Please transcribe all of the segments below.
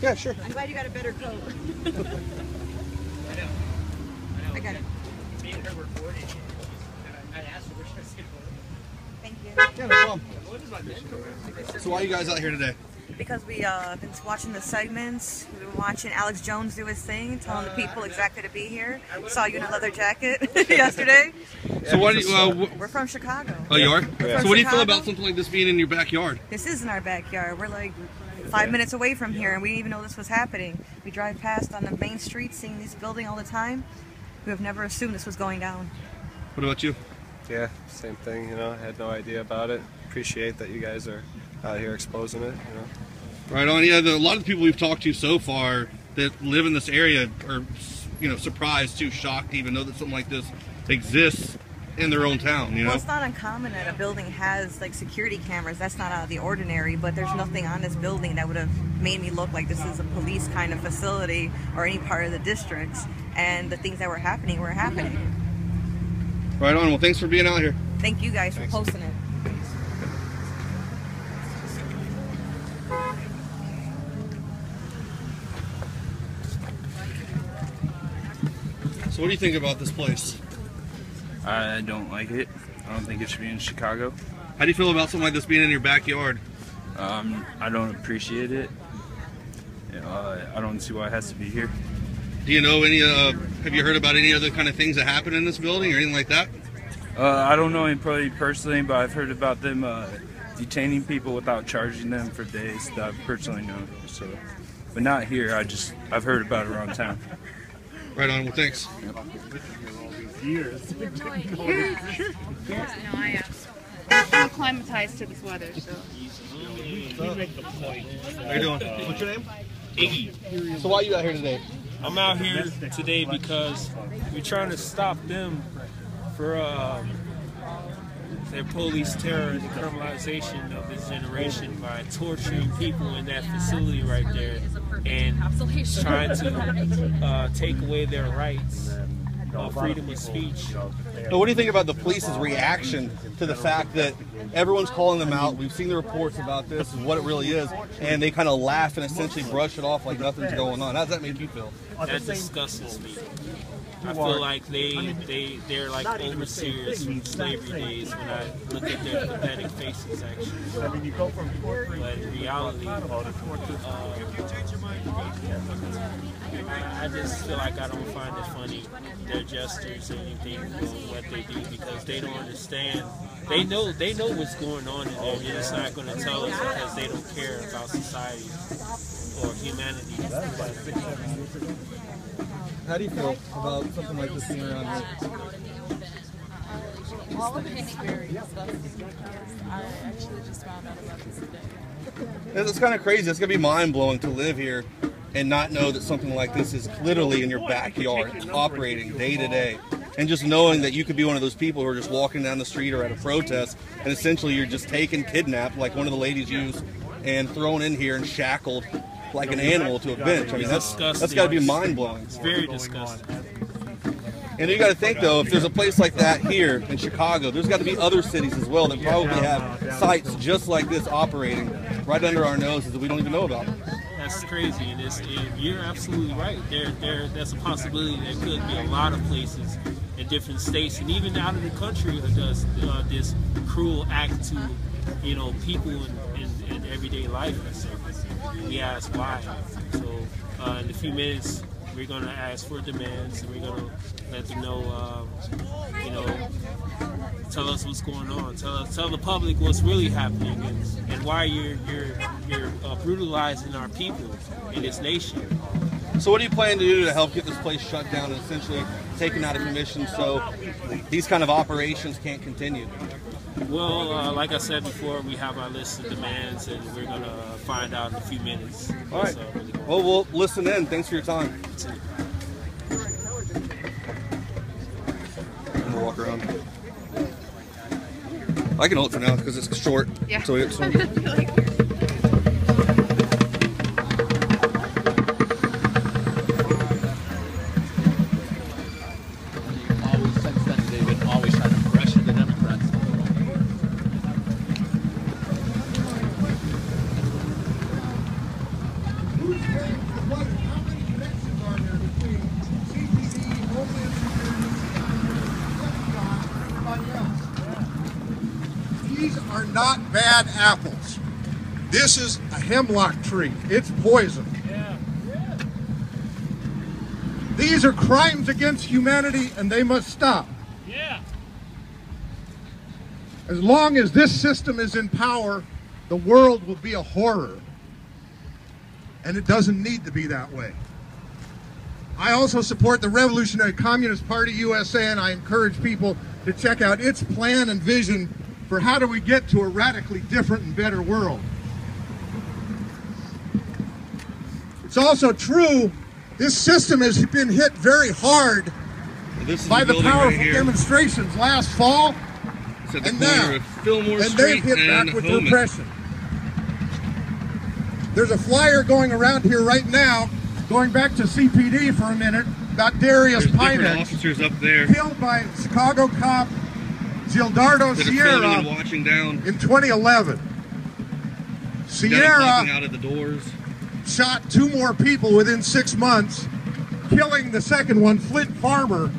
Yeah, sure. I'm glad you got a better coat. I know. I got it. Me and her were boarding. I asked her where should I sit for. Thank you. Yeah, no problem. What is my mentor? So why are you guys out here today? Because we been watching the segments, we've been watching Alex Jones do his thing, telling the people exactly to be here. Saw you in a leather jacket yesterday. So what do you, We're from Chicago. oh, you are? Yeah. So what do you feel about something like this being in your backyard? This is in our backyard. We're like 5 minutes away from here, and we didn't even know this was happening. We drive past on the main street, seeing this building all the time. We have never assumed this was going down. What about you? Yeah, same thing, you know, I had no idea about it. Appreciate that you guys are out here exposing it, you know. Right on. Yeah, a lot of the people we've talked to so far that live in this area are, you know, surprised too, shocked to even know that something like this exists in their own town, you know? Well, it's not uncommon that a building has like security cameras. That's not out of the ordinary, but there's nothing on this building that would have made me look like this is a police kind of facility or any part of the district. And the things that were happening were happening. Right on. Well, thanks for being out here. Thank you guys for posting it. So what do you think about this place? I don't like it. I don't think it should be in Chicago. How do you feel about something like this being in your backyard? I don't appreciate it. I don't see why it has to be here. Do you know any, have you heard about any other kind of things that happen in this building or anything like that? I don't know anybody personally, but I've heard about them detaining people without charging them for days that I've personally known. So, but not here. I've heard about it around town. Right on. Well, thanks. Yep. No, I am. I'm acclimatized to this weather, so. How you doing? What's your name? Iggy. So why are you out here today? I'm out here today because we're trying to stop them for their police terror and the criminalization of this generation by torturing people in that facility right there and trying to take away their rights of freedom of speech. So what do you think about the police's reaction to the fact that everyone's calling them out? We've seen the reports about this and what it really is, and they kind of laugh and essentially brush it off like nothing's going on. How does that make you feel? That disgusts me. I feel like they're like over serious from slavery days when I look at their pathetic faces actually. But in reality, I just feel like I don't find it funny, their gestures or anything or what they do, because they don't understand. They know what's going on in there. They're just not going to tell us because they don't care about society or humanity. How do you feel about something like this being around here? It's very disgusting because I actually just found out about this today. It's kind of crazy. It's going to be mind-blowing to live here and not know that something like this is literally in your backyard. It's operating day to day. And just knowing that you could be one of those people who are just walking down the street or at a protest, and essentially you're just taken, kidnapped, like one of the ladies used, and thrown in here and shackled like an animal to a bench. I mean, that's got to be mind-blowing. It's very disgusting. And you got to think, though, if there's a place like that here in Chicago, there's got to be other cities as well that probably have sites just like this operating right under our noses that we don't even know about. That's crazy, and you're absolutely right. There's a possibility there could be a lot of places in different states and even out of the country that does this cruel act to, you know, people in everyday life. So we ask why. So in a few minutes, we're going to ask for demands, and we're going to let them know, you know, tell us what's going on. Tell the public what's really happening and why you're brutalizing our people in this nation. So what do you plan to do to help get this place shut down and essentially taken out of commission so these kind of operations can't continue? Well, like I said before, we have our list of demands, and we're going to find out in a few minutes. All right. Well, we'll listen in. Thanks for your time. I'm gonna walk around. I can hold it for now because it's short. Yeah. So it's. Since then, they've been always trying to pressure the Democrats. not bad apples. This is a hemlock tree. It's poison. These are crimes against humanity, and they must stop. Yeah. As long as this system is in power, the world will be a horror. And it doesn't need to be that way. I also support the Revolutionary Communist Party USA, and I encourage people to check out its plan and vision for how do we get to a radically different and better world. It's also true, this system has been hit very hard by the powerful demonstrations last fall and now, and they've hit back with repression. There's a flyer going around here right now, going back to CPD for a minute, about Darius Pinedge, officers up there killed by Chicago cop Gildardo Sierra in 2011. Sierra out of the doors. Shot 2 more people within 6 months, killing the second one, Flint Farmer,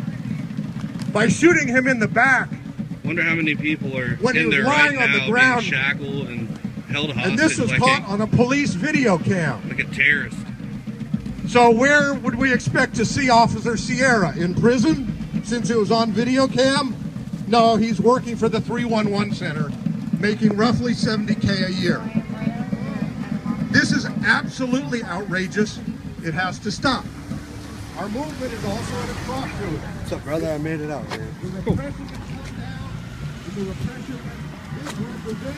by shooting him in the back. Wonder how many people are when in he was there lying right on now, the ground, being shackled and held hostage. And this was like caught on a police video cam. Like a terrorist. So where would we expect to see Officer Sierra? In prison, since it was on video cam? No, he's working for the 311 Center, making roughly $70K a year. This is absolutely outrageous. It has to stop. Our movement is also at a crossroads. What's up, brother? I made it out, man. Cool. The repression is represent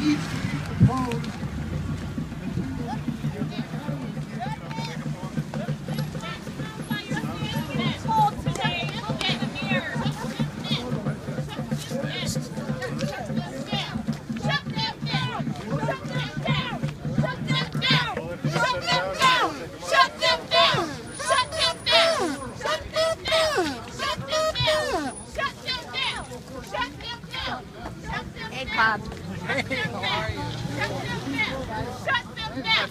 needs to be opposed. Hey, Bob. Hey, how are you? Shut them down. Shut them down.